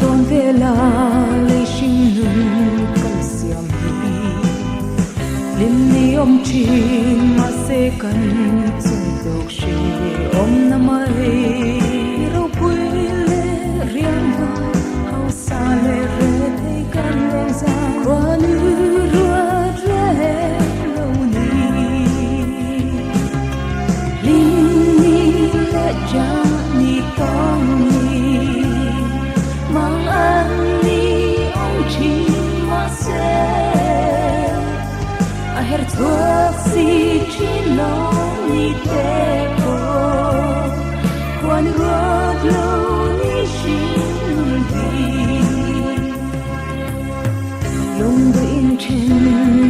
don vela le shin lung kan siam hi lim ni om chin ma se kan chung dok shi om na mai ro pui le riam va hau sa le re thei kan le za quan ruat re lo ni lim ni le ja ni tong mang an ni ông chi ma se a her thuốc si chi lo ni te ko quan ruột lâu ni shin vi lung du in chen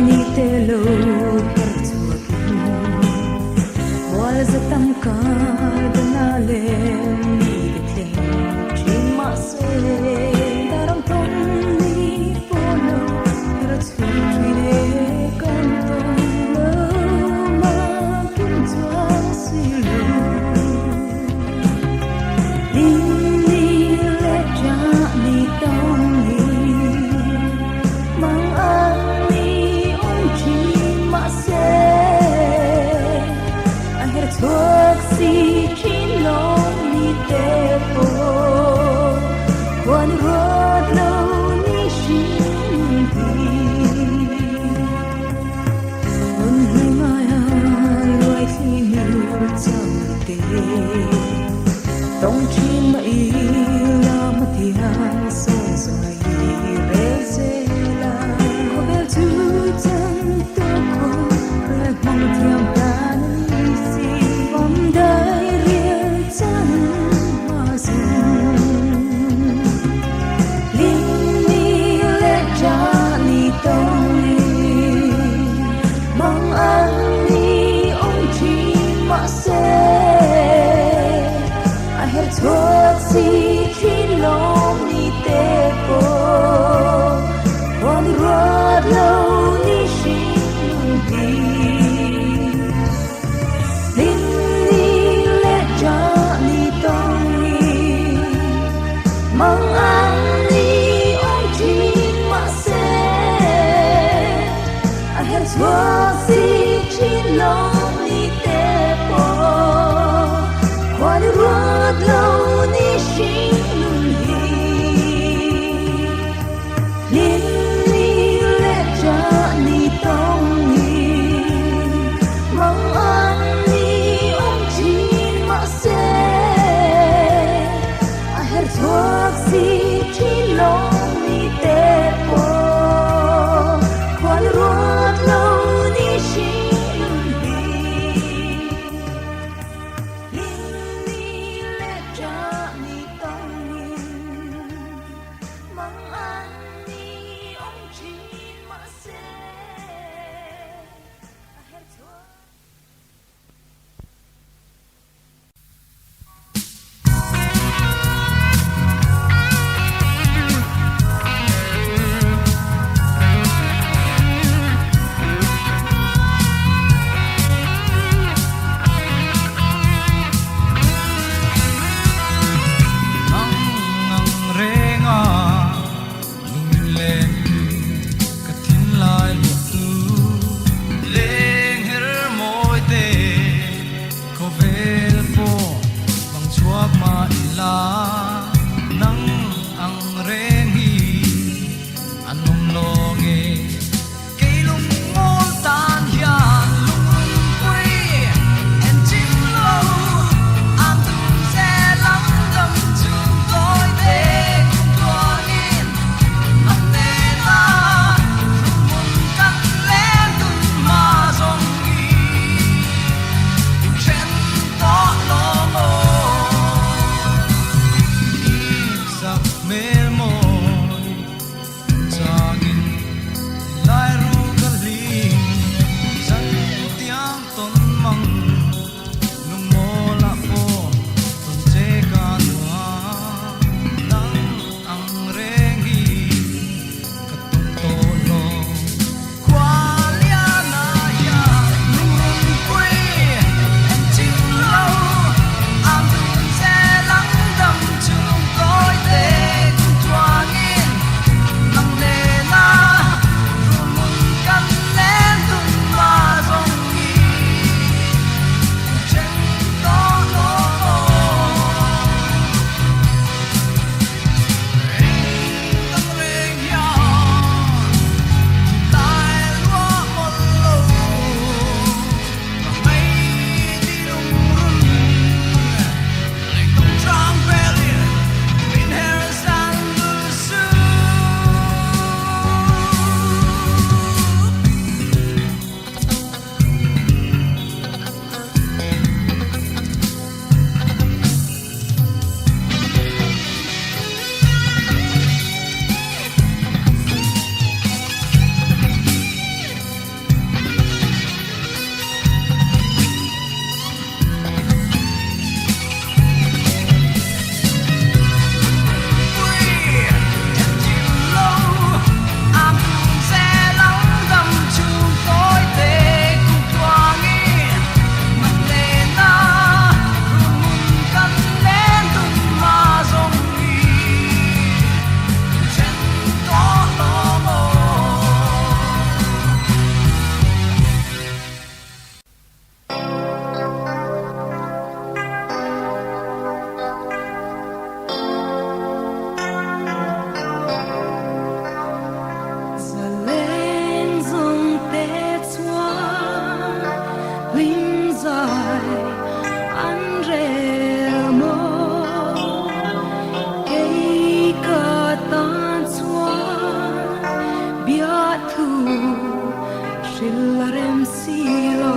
ni te lo her thuốc mual za tam ka dana le ni te chi ma se daram ton ni pono her thuốc ni kan ton lo ma kin tua si lo ni le ja ni tong ni mang an ni ong chi ma se a her thuốc si chi lo ni te po quan ruột lâu ni shin vi nun hi mai ai khi mi chang te tong chi mai la ma ti hang so sai re se la ko bel tu tan to ko re mong thiam tan ni si om dai riel chan ma sun lim ni le ja ni tong ni mang an ni ông chi ma se a her thuốc si chi lo ni te po quan ruột lâu ni shin vi lim ni le ja ni tong ni mang an ni ông chi ma se a her thuốc si chi lo ni te po quan ruột lâu ni shin vi lim ni le ja ni tong ni mang an ni ông chi ma se a her thuốc si chi lo ni te po quan ruột lâu ni shin vi lim ni le ja ni tong ni mang an ni ông chi ma se a her thuốc phuahtu Lalrem silo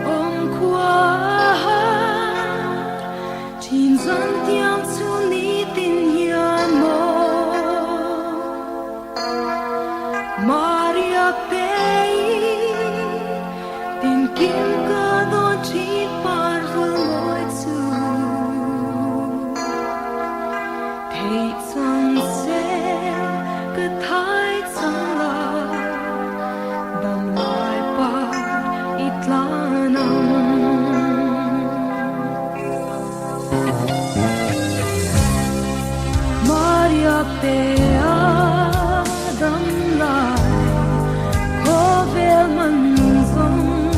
Om qua Chín dân tiếng chu ni tin hiền mô Maria Pei Tin kim cơ đón chi par vương ngồi chu Thấy chân sẽ cứ thái chân là đầm lại pa ít lanam Maria Pea đầm lại có vẻ mặn rong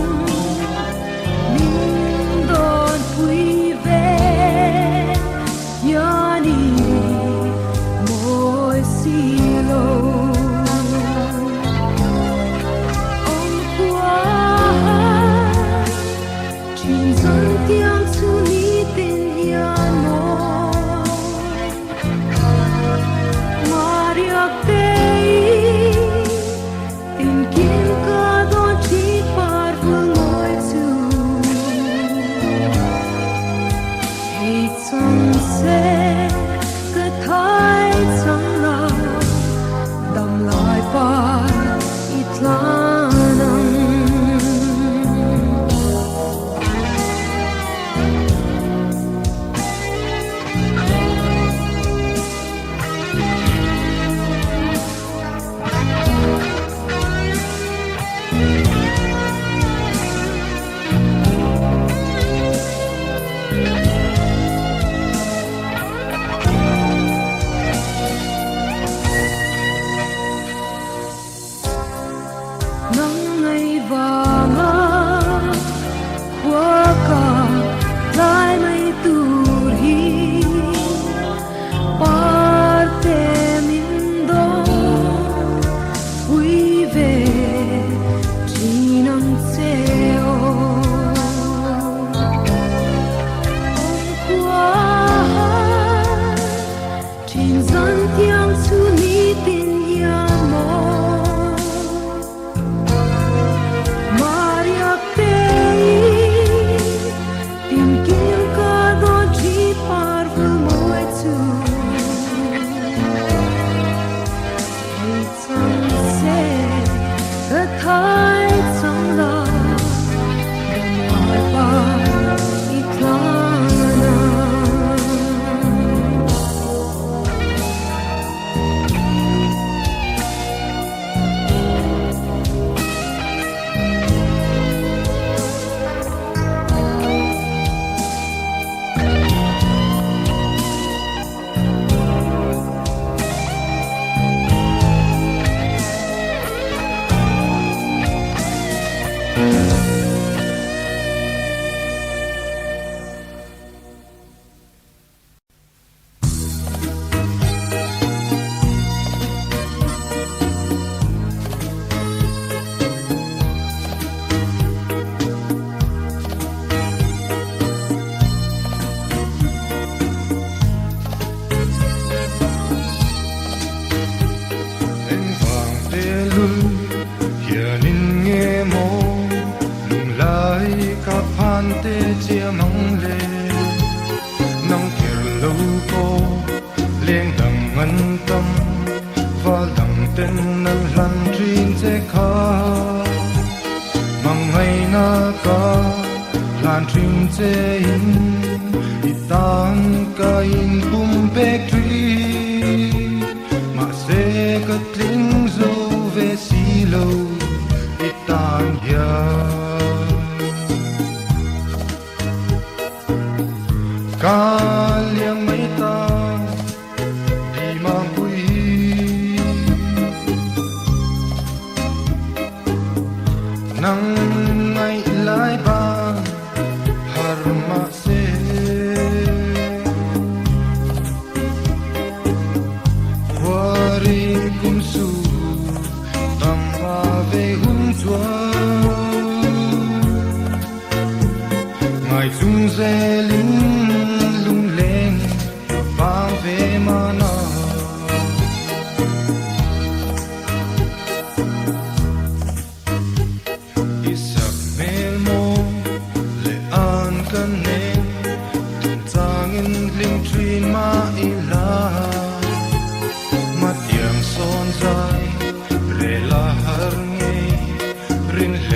mình đón vui vẻ yani mỗi silo ông qua chuyện dân tiếng chu ni tin hiền mô Maria Pei tin kim cơ đón chi par vương ngồi chu hay chân sẽ cứ thái chân là đầm lại par ít lanam nắng ngày vàng qua cả lại mây tur hi parte min do vui vẻ chỉ nắng treo hôm qua trên dân tiếng chu ni tin hiền mô Maria Pei tin kim cơ đón chi par vương ngồi chu hay chân sẽ cứ thái chân là đầm lại par ít lanam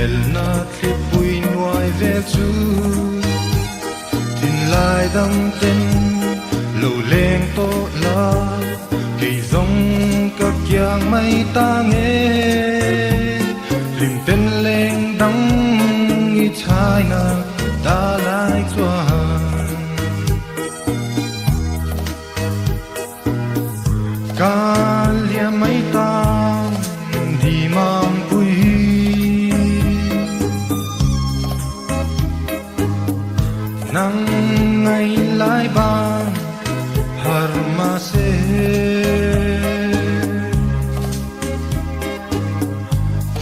lel na thi pui nuai ve chu tin lai dam ten lo leng to la ki zong ka kyang mai ta nge lim ten leng dang i chai na da lai chuan ka lia mai ta di mang pui nang ngày lai ban har ma se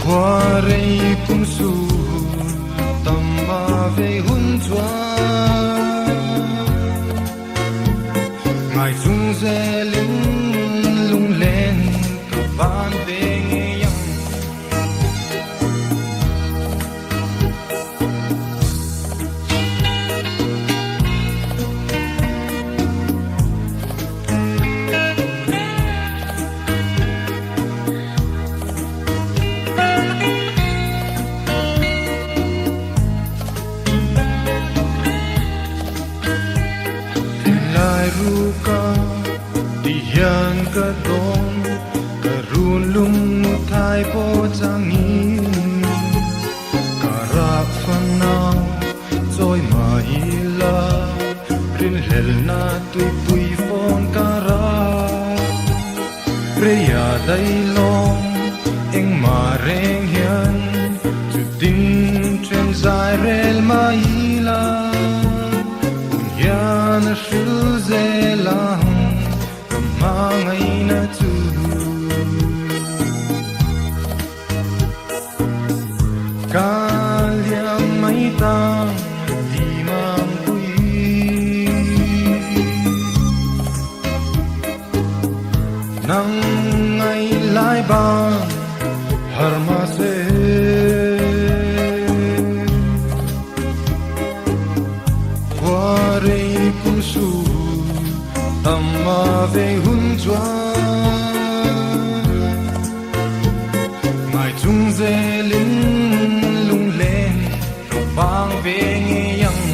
khoare kum su tam ma ve hun chuan ngai chung ze ling lung len ka ban ve nge yang ruka diyan ka don karun lung thai po changin karak fanau choi mai la rin hel na tui pui phon kara preya dai long eng ma reng hian chu tin chen zai rel mai la yan shil ze lang kamangai na tu kalya mai tang di mang pui nang ngai lai ban har ma se su tamma ve hun chuan mai chung ze ling lung len ro bang ve nge yang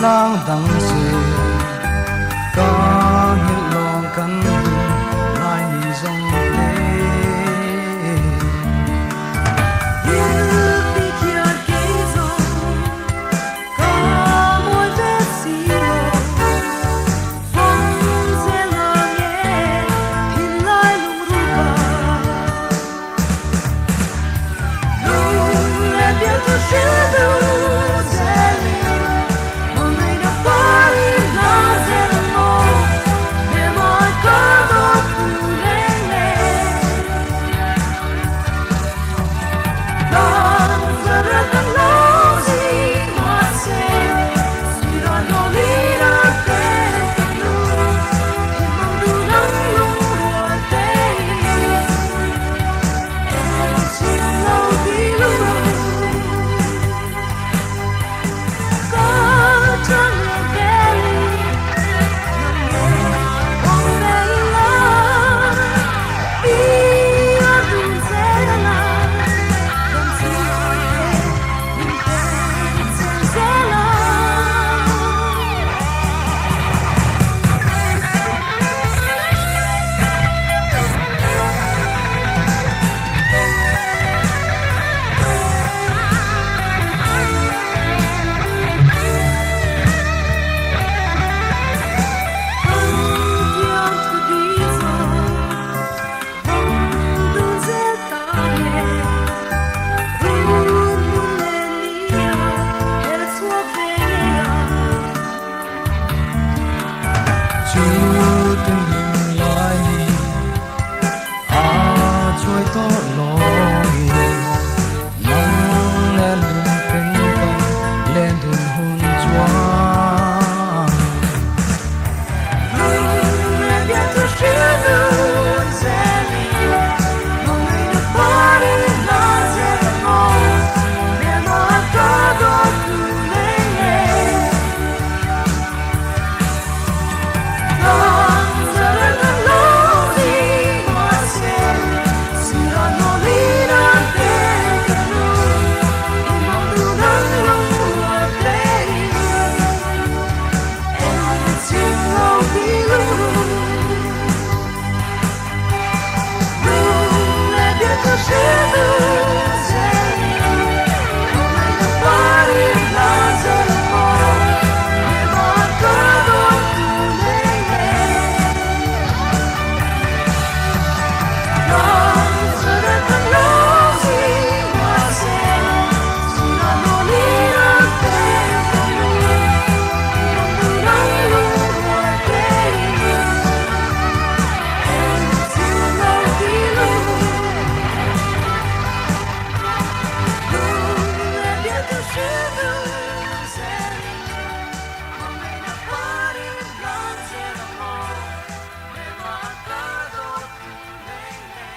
lang dang se ka hil long kan lai ni zong le tình hình lại chuối to lo nắng lên cánh con lên thuyền hôn chuan Lunglen biết tôi chưa luôn sẽ đi mong ngày được party là sẽ ngon để mà có đôi cứ lấy nhẹ non giờ đây thật lâu đi mà xem sự là nỗi lý đơn tên cả luôn mong đủ nắng lòng của thế em biết xin lâu đi luôn Lunglen biết tôi sẽ luôn sẽ đi hôm nay được party là sẽ ngon để mà có đôi cứ lấy nhẹ non giờ đây thật lâu đi mà xem sự là nỗi lý đơn tên cả luôn mong đủ nắng lòng của thế em biết xin lâu đi luôn Lunglen biết tôi sẽ luôn sẽ đi hôm nay được party là sẽ ngon để mà có đôi cứ lấy nhẹ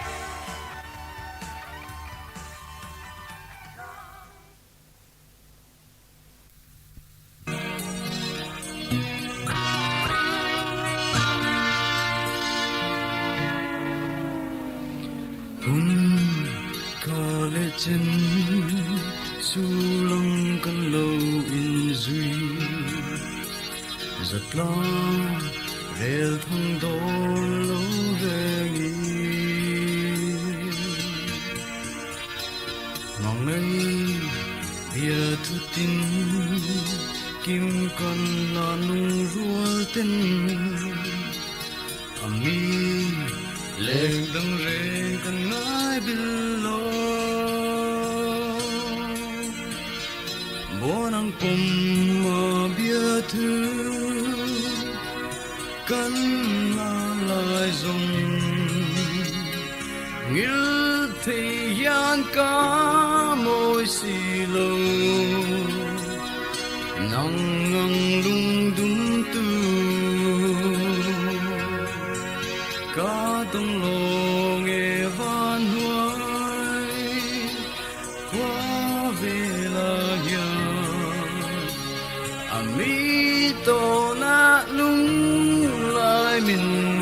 hun có lẽ chân su lông căn lâu in duy giật lo rèl thăng đô lâu về nghi mong ấy bia thu tin kim con là nung rual tên ami lên đằng rê cần ngái bilo bố năng cùng mà bia thư cần là lại dùng nghĩa thì gian cả môi xì lâu nắng ngang lung đum tu cả tông lô nghe van hoài qua về là nhà ami to na lung lại mình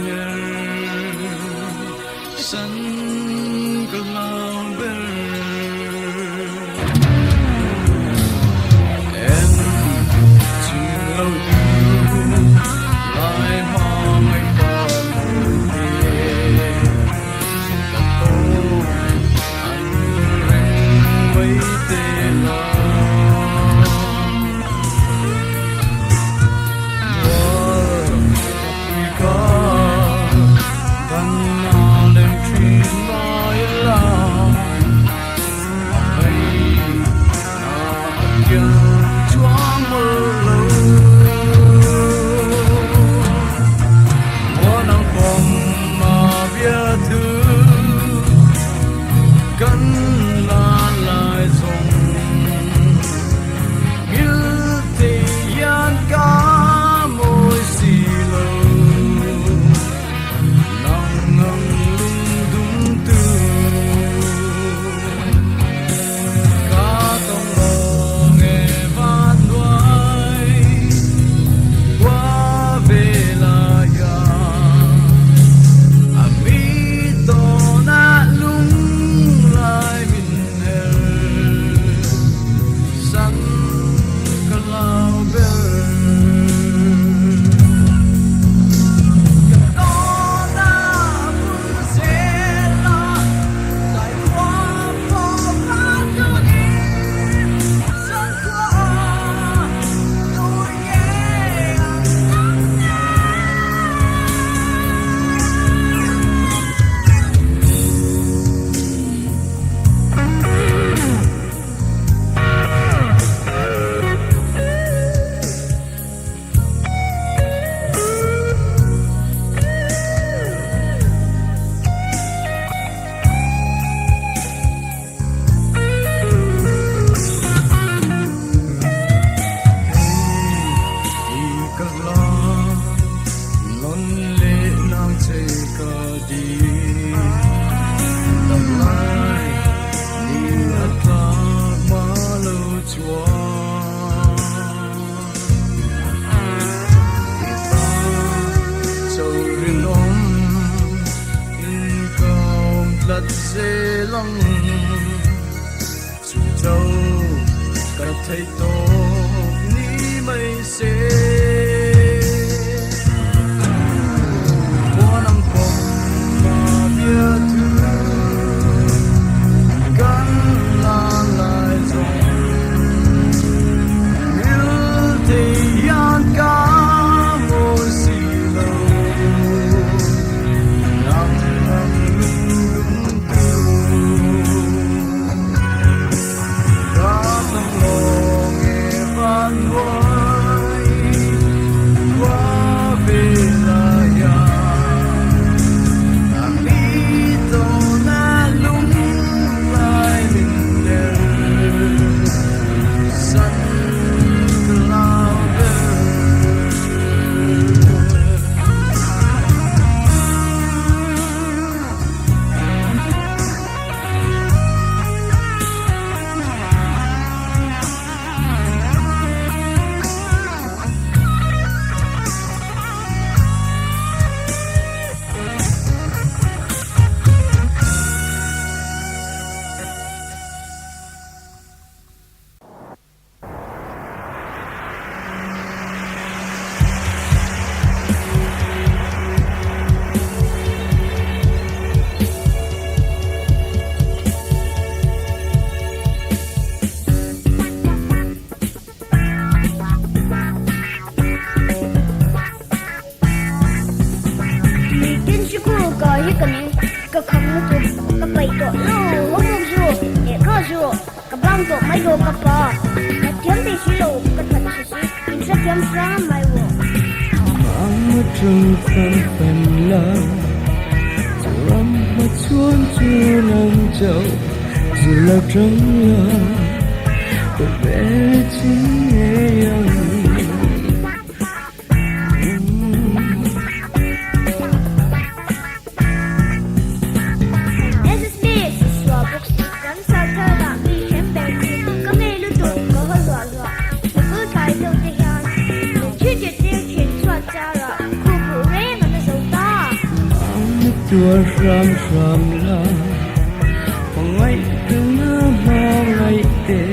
sân cơ lao bên em chỉ lâu la non le nang che ka di tam lai ni ata ma lo chuan ta so rin om in kaum tlat se lang chu châu cả thấy to ni mai se trăng phan phần la dù ấm mà chuan chưa nắng trâu dù là trăng la tôi bé chính nghe chua ram ram la phong ngày từ ngã mà ngày tê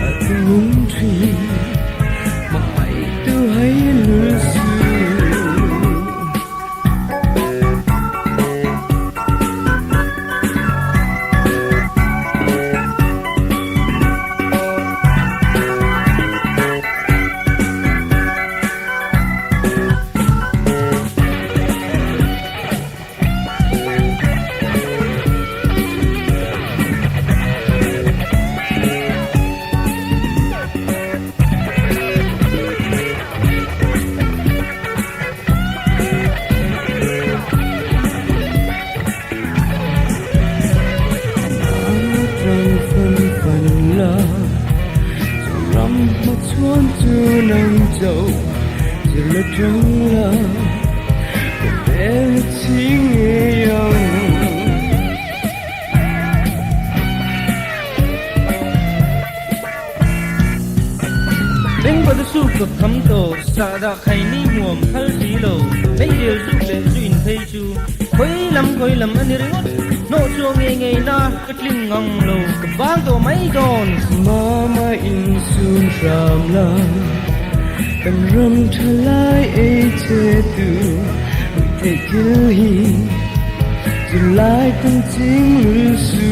ở từ lung trì mà ngày từ hay lửa sa da khai ni muam khal si lo lấy điều giúp lên duyên thấy chu khoi lam anh đi ngot no chu nghe na cái linh ngang lo cái bang to mấy don mama in sun ram la kan ram thalai e che tu te kill hi July tung ching lu su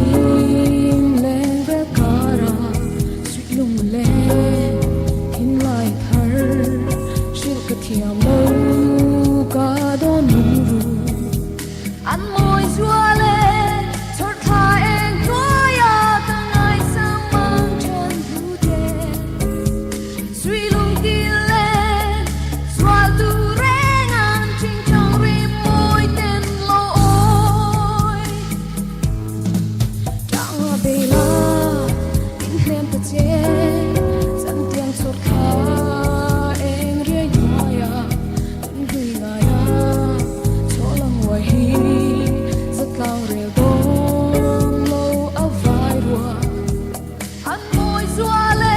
tim lên về cara suy lung lên hin lại thar sil ka thiam lo ka don ru an moi zua le chor tha en ko ya ta ngai sang mang chen thu de suy lung ti le zua tu reng an ching chang ri moi ten lo oi chang be la in hem ta che san tiang chor kha en ria ya ngui nga ya cho lang wa hi zat lao re dong lo a vai rua an moi zua le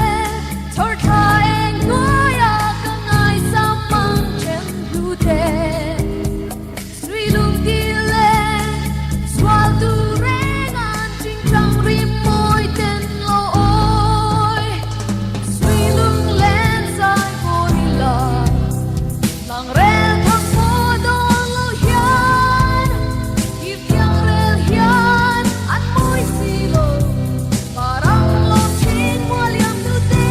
chor tha en ko ya ka ngai sam mang chen du de sui lung ti le swal tu reng an ching chang ri moi ten lo oi sui lung len sai ko ni la lang ren thang mo dong lo hian if yang rel hian an moi si lo parang lo chin mo liam tu te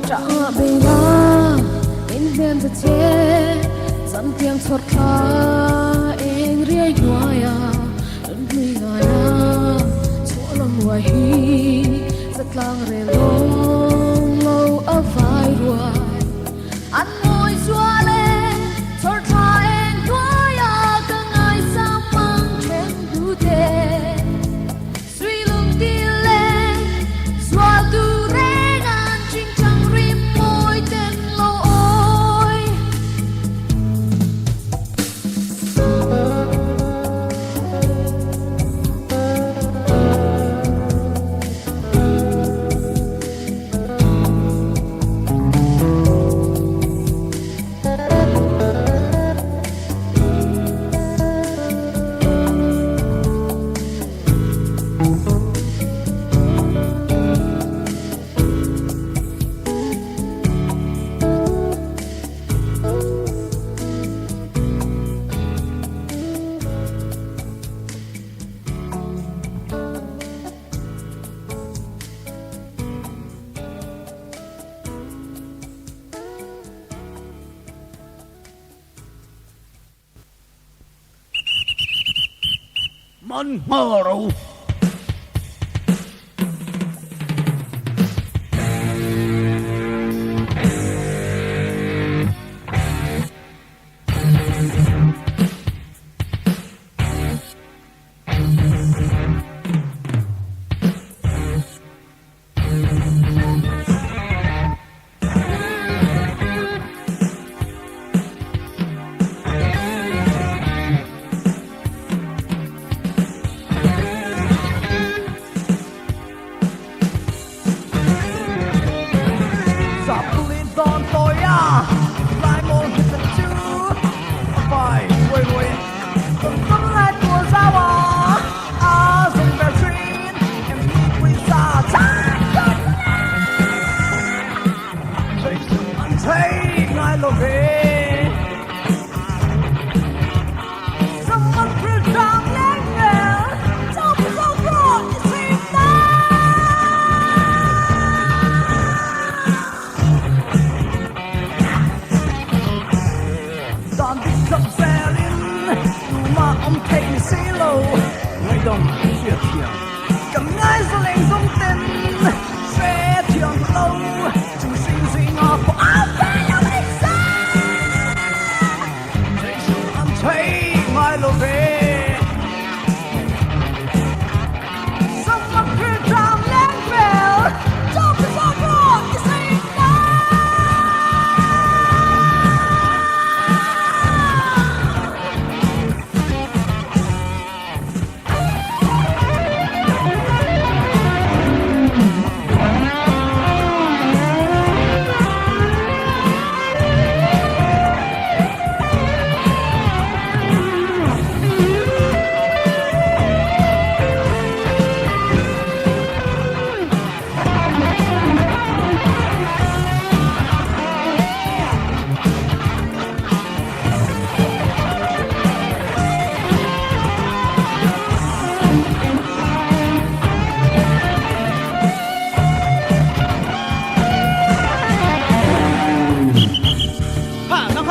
Trả về la in đêm ta che dặn tiếng thoát kha en ria ya ân mi ga ya cho lòng wa hi zat lang re long lo a vai rual an moi zua le chor tha en ko ya ka ngai sam mang chen du de sui lung ti le zua tu reng an ching chang ri moi ten lo oi Mình mơ rồi.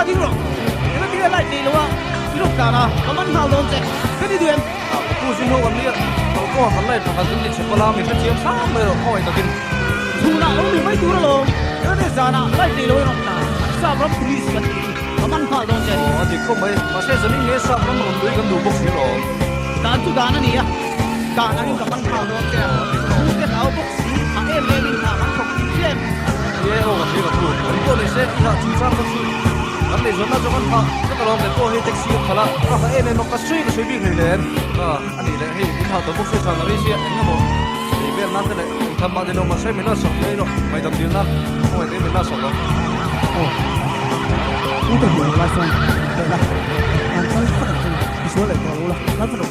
มาที่หรอกไม่มีอะไรดีหรอกลูกตานะมันหาลงเจ็บก็ดีด้วยกูสิโนวันนี้เราก็หันไล่ทางกันนี่เชฟลามีเทียมซ้ำเลยหรอกคอยตะกินทูน่าเราไม่ดูหรอกเดี๋ยวจานะไล่ดีเลยน้องตาทราบรับ police กันมันหาลงเจ็บอ๋อที่เขาไม่มาเสียสนิทเนี่ยทราบรับมันด้วยกันดูบุกสิหรอการทุกการนั่นนี่อ่ะการนั้นกับมันหาลงเจ็บผู้ที่เอาบุกสีหาเอ็มเอ็มหามันถูกทิ้งเช่นเย่โอ้กับพี่กับคุณผมก็เลยเสียที่หาจุดสร้างก็คือนั่นเลยส่วนนั้นจะมันพาจะตลอดเลยก็ให้แท็กซี่ขลังก็ให้เอ็มนกกระสุนก็ช่วยวิ่งเลยเลยอันนี้เลยให้ที่หาตัวบุกเสียทางอะไรเสียเงี้ยหมดเรื่องนั้นเลยทำมาเดี๋ยวมาใช้ไม่น่าสนเลยหรอกไม่ต้องดีนะไม่ได้ไม่น่าสนหรอกโอ้นี่ตัวเดียวละส่วนเดี๋ยวละอันนั้นก็ต้องที่ช่วยเลยตัวรู้ละแล้วสนุก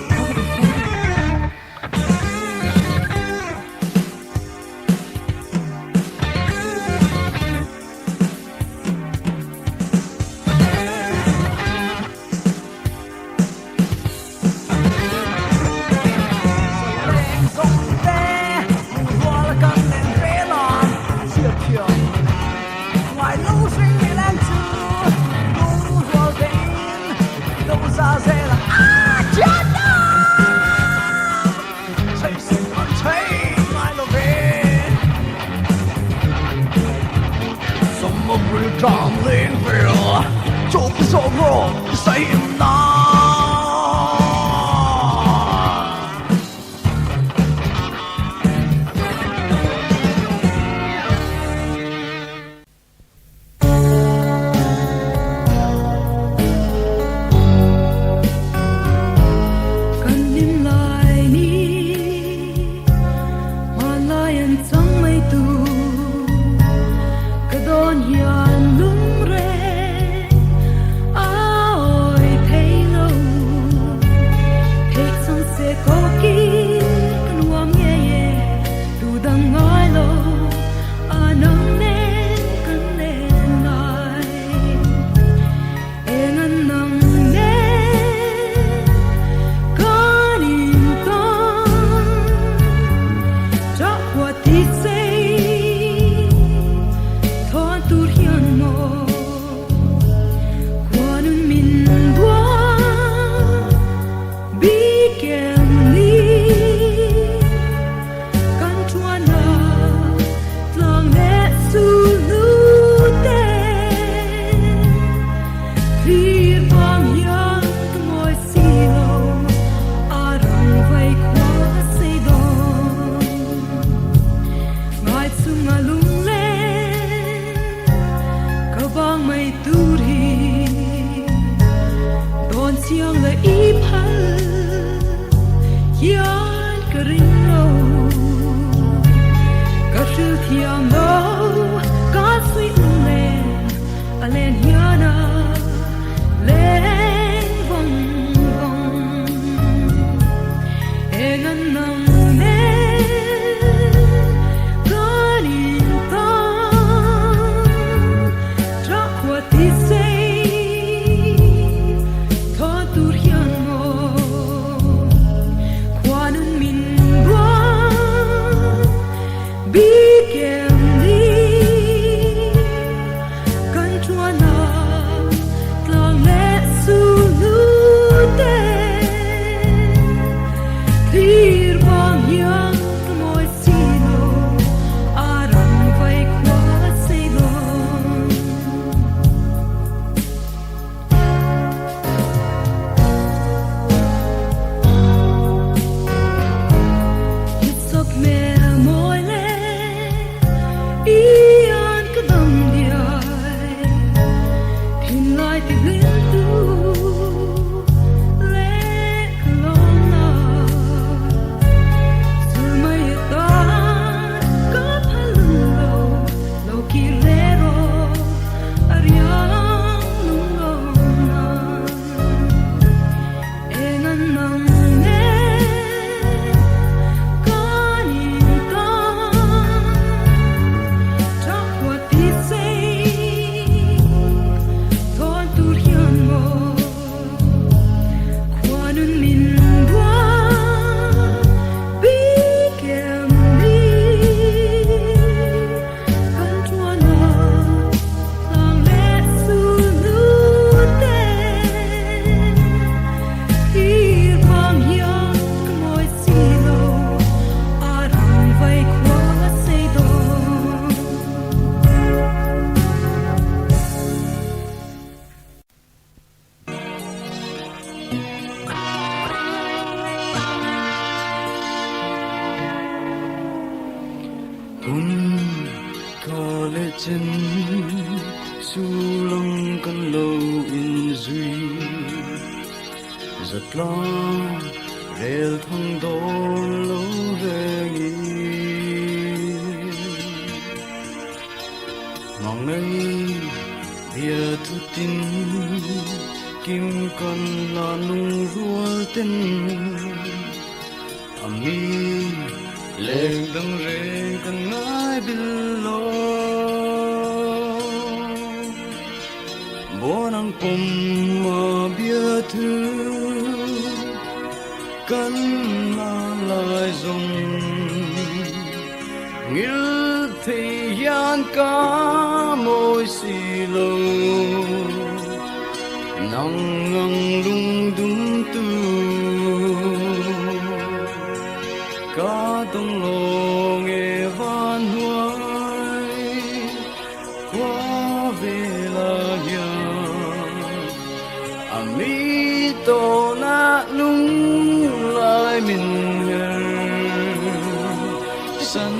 giật lo rel thăng đô lâu về mong nay bia thu tin kim con là nung rual tên ami lên đằng rê cần ngái bin lo buồn ang pom mà bia thu cần lại dùng nghĩa thì gian cả môi xì lô nắng ngang lung đum tu cả đông lô nghe van hoài qua về là nhà ami to na lung lại mình sân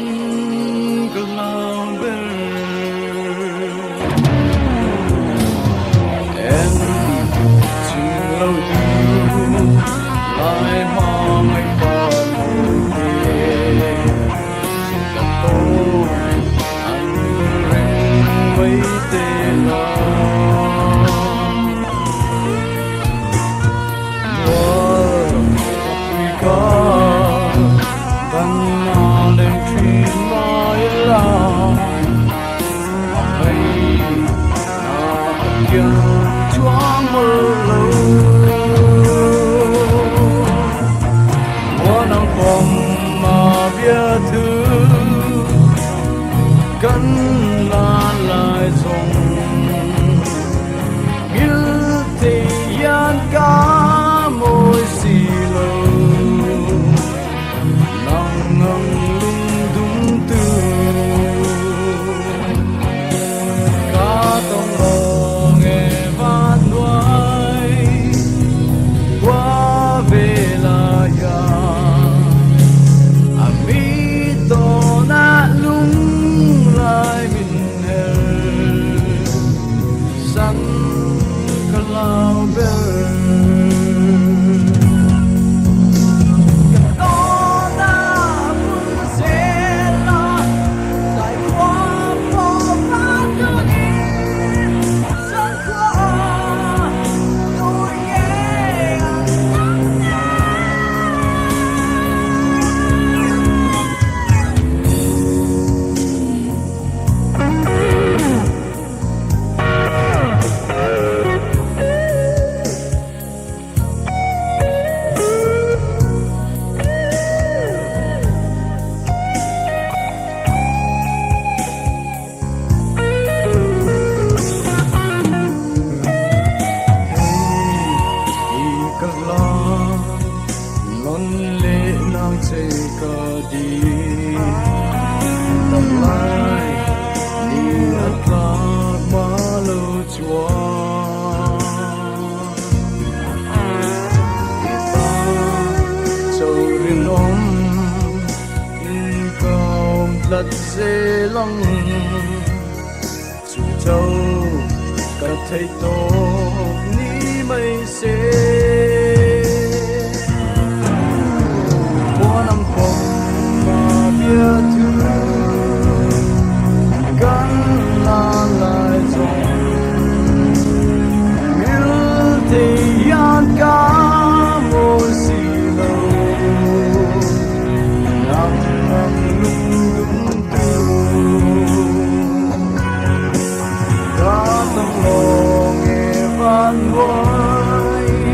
cơ lao bên em chưa lâu từ lại hoa ngày qua gặp tôi anh rèn mấy tên chuan mơ nắng phong mà bia thứ cắn lan lại dùng nghĩa thì gian cá môi xì lô nắng ngang lung đum tu cá tông lô dê lăng chú châu cả thầy tổ ní mây xê qua năm phong mà bia thứ cắn lan lại dòng như thì gian cá môi xì lô nắng nắng lung tâm lòng nghe van vơi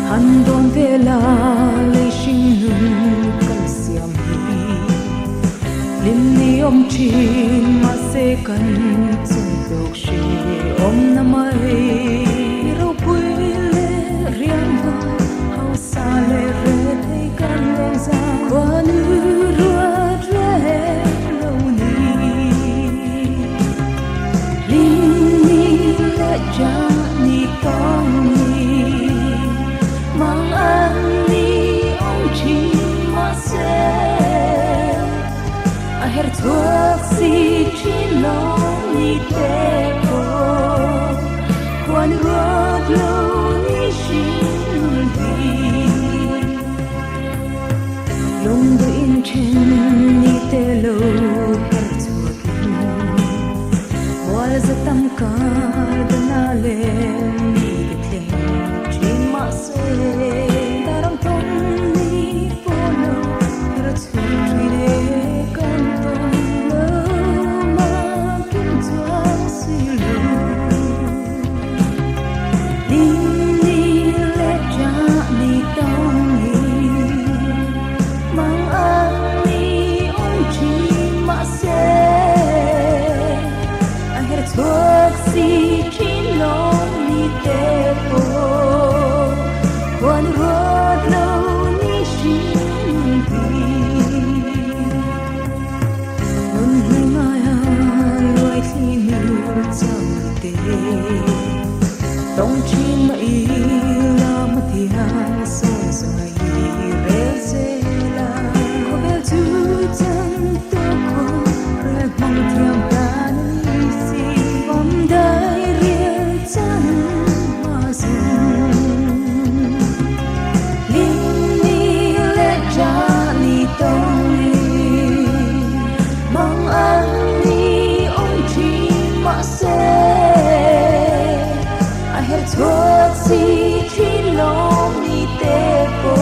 han don vela le shin nun kan siam hi lim ni om chin ma se kan chung dok shi om na mai ro pui le riam ha hau sa le re thei kan le za quan ruat re lo ni lim ni le ja ni tong ni mang an ni om chin ma se a her thuak si chin lo ni te ko quan ruat lo ni shin vi lung du in chen ni te lo her thuak mual zatam ka dana le ni te chin ma se daram ton ni polo her thuak ni kan ton lo ma kim tua si lo ni le ja ni tong ni mang an ni om chi ma se a her thuak si chin lo ni te po quan ruat lo ni shin vi nun hi maya loi thi nu cham te tong chin ma i la ma ti ha so so ai re se la ko bel tu chan to ko re mong thiam ta ni si bom dai riel chan ma sun lim ni le ja ni tong ni mang an ni om chi ma se a her thuak si chin lo ni te po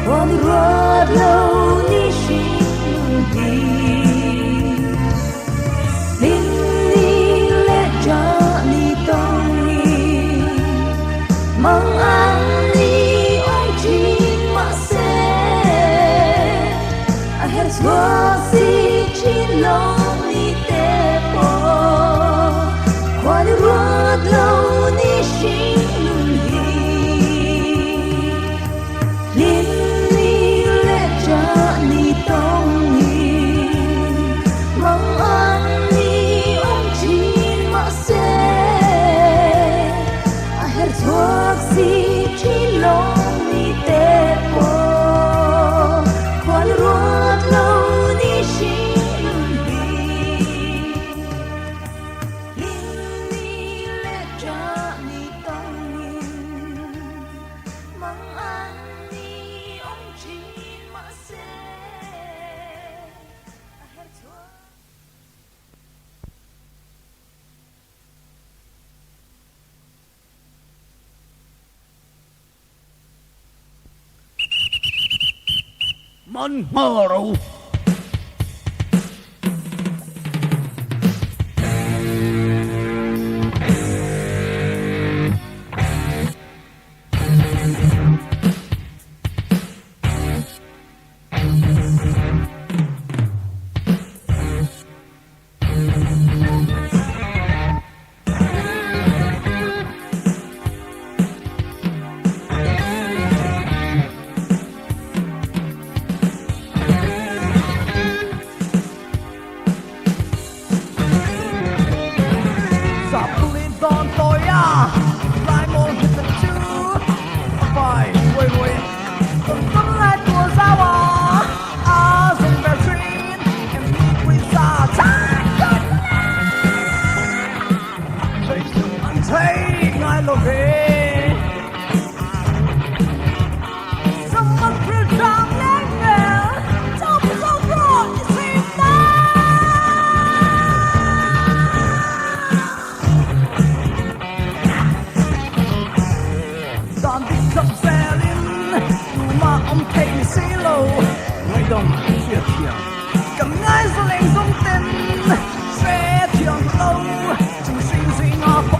quan ruat lo ni shin vi lim ni le ja ni tong ni mang an ni om chin ma se a her thuak si chin lo ni te po quan ruat lo ni shin vi lim ni le ja ni tong ni mang an ni om chin ma se a her thuak si chin lo ni te po quan ruat lo ni shin vi lim ni le ja ni tong ni mang an ni om chin ma se a her thuak man maro dong hriatreng cầm ngai zo leng zong ten se thiang lo chung sing sing a pa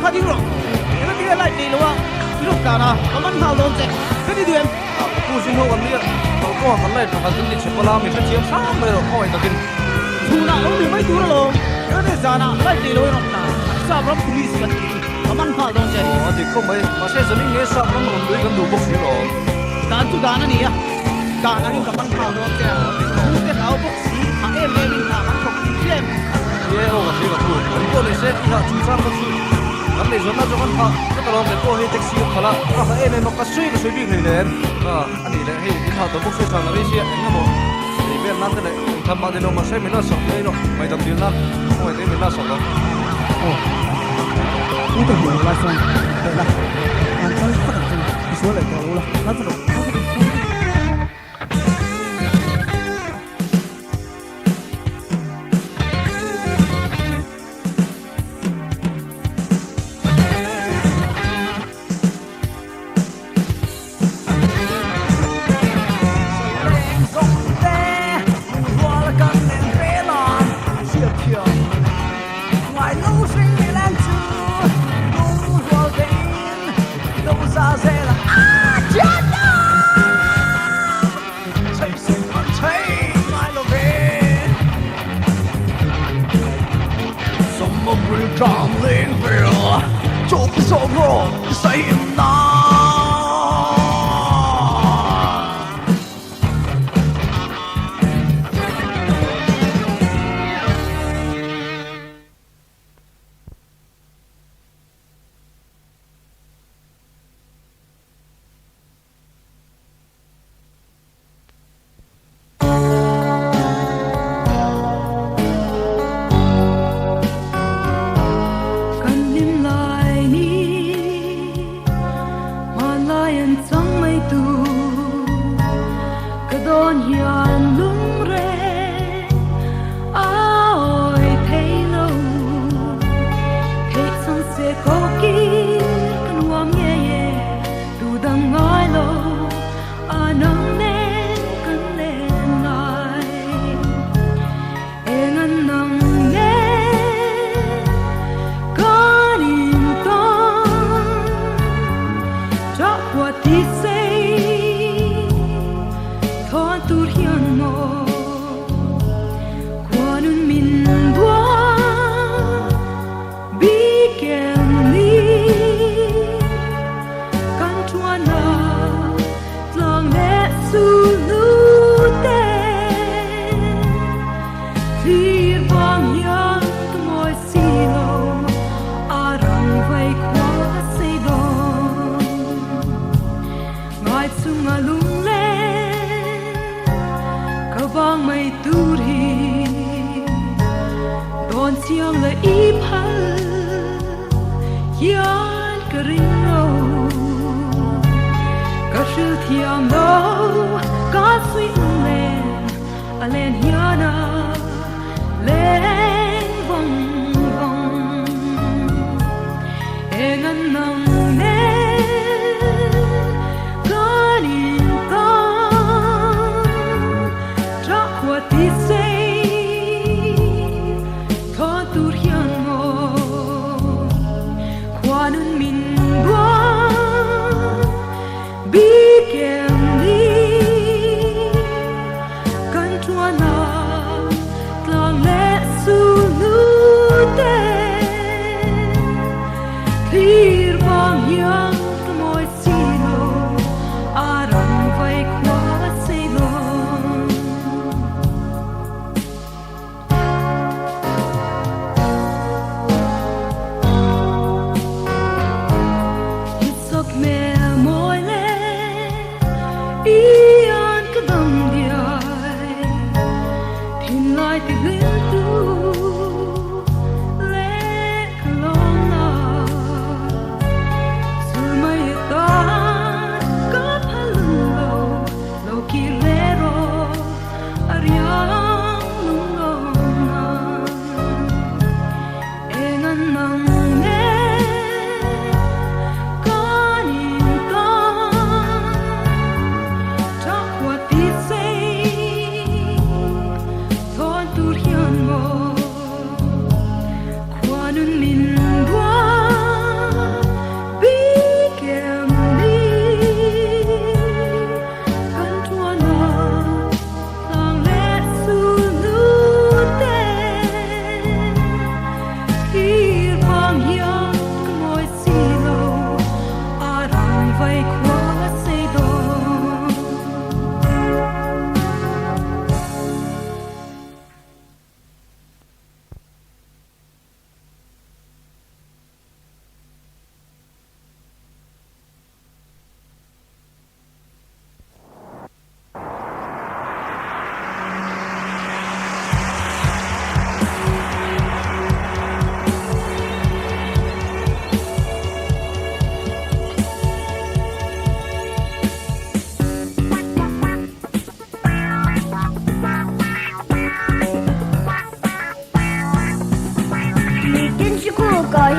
ka di ro ina ti lai ti lo wa ilo ka na kaman ha lo che ka di diem tu sin ho an lia to ko kan lai ta tin ni chepala mi sa chiam sa mai ro khoi takin thu na lo ni mai tu lo ina ne zana lai ti lo ro na sa bram police kan ti kaman ha lo che o ti ko mai ma se zamin nge sa kan ron dui kan du bok si lo dan tu dan ani ya dan ani kaman ha lo che ku te au bok si ha em le min ha man thok ti tlem ye o ga ti ga tu an ko le se ti ha chu sa ka chu kan le zona jo kan pha ka ta long le ko he taxi khala ka ha ene no ka sui ka sui bi ngai len ka ani le he ti ha to bok se sa na ri sia en mo ni be na te le tham ma de no ma se mi na sa le no mai dam dil na ko te mi na sa lo ku te ho la son de la an tal fa ka tu so le ko la na tu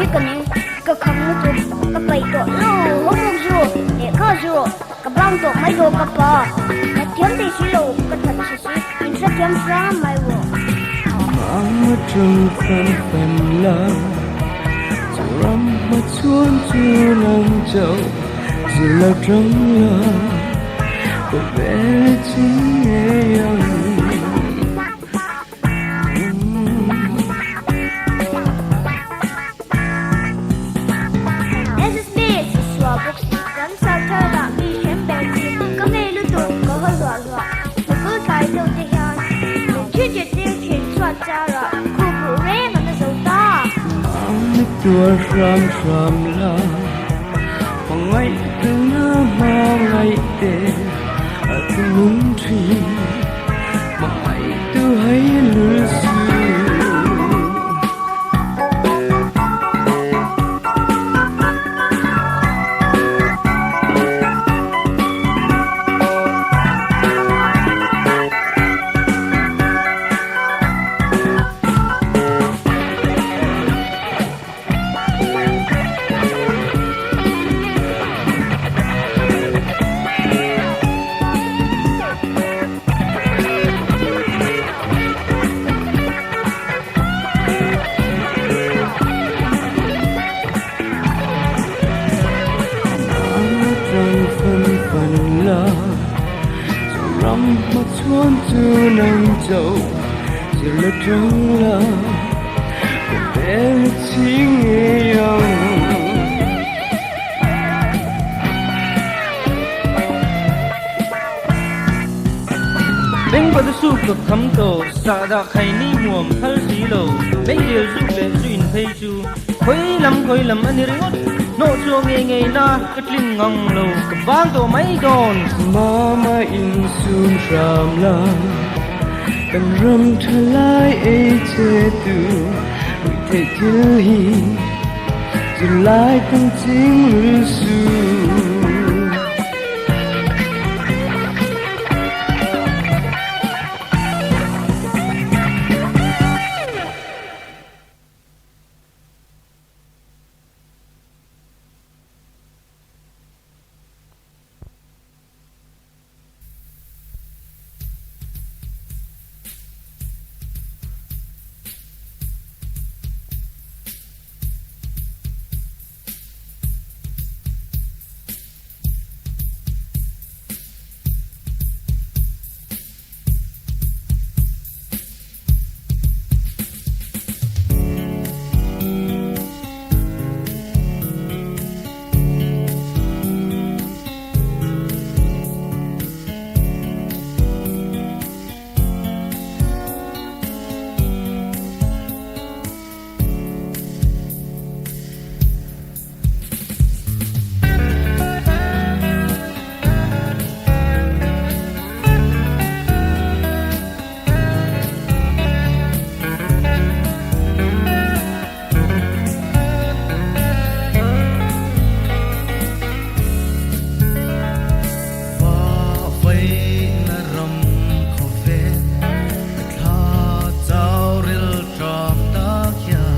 hi kani ka kham nu tu ka pai to lo ho mo ju e kha ju ka bang to mai do ka pa ka thiam de si lo ka that si si in sa thiam fra mai wo ang trung phân phân la cho ram ma chuan chu nang châu dù là trắng la có vẻ chính em tua ram ram la phong ngày từ na ma ngày tê ở từ lung trì mà ngày từ hay lửa xưa nang châu giờ là trắng la có vẻ chính em beng bada su ka kham to sa da khai ni muam thal si lo beng dil su le suin thei chu khoi lam ani ringot no chu nge nge na katling ngang lo ka bang to mai don mama in sun ram la kan ram thalai e che tu ui te til hi July kan jing lu su Hãy subscribe cho kênh Ghiền Mì Gõ để không bỏ lỡ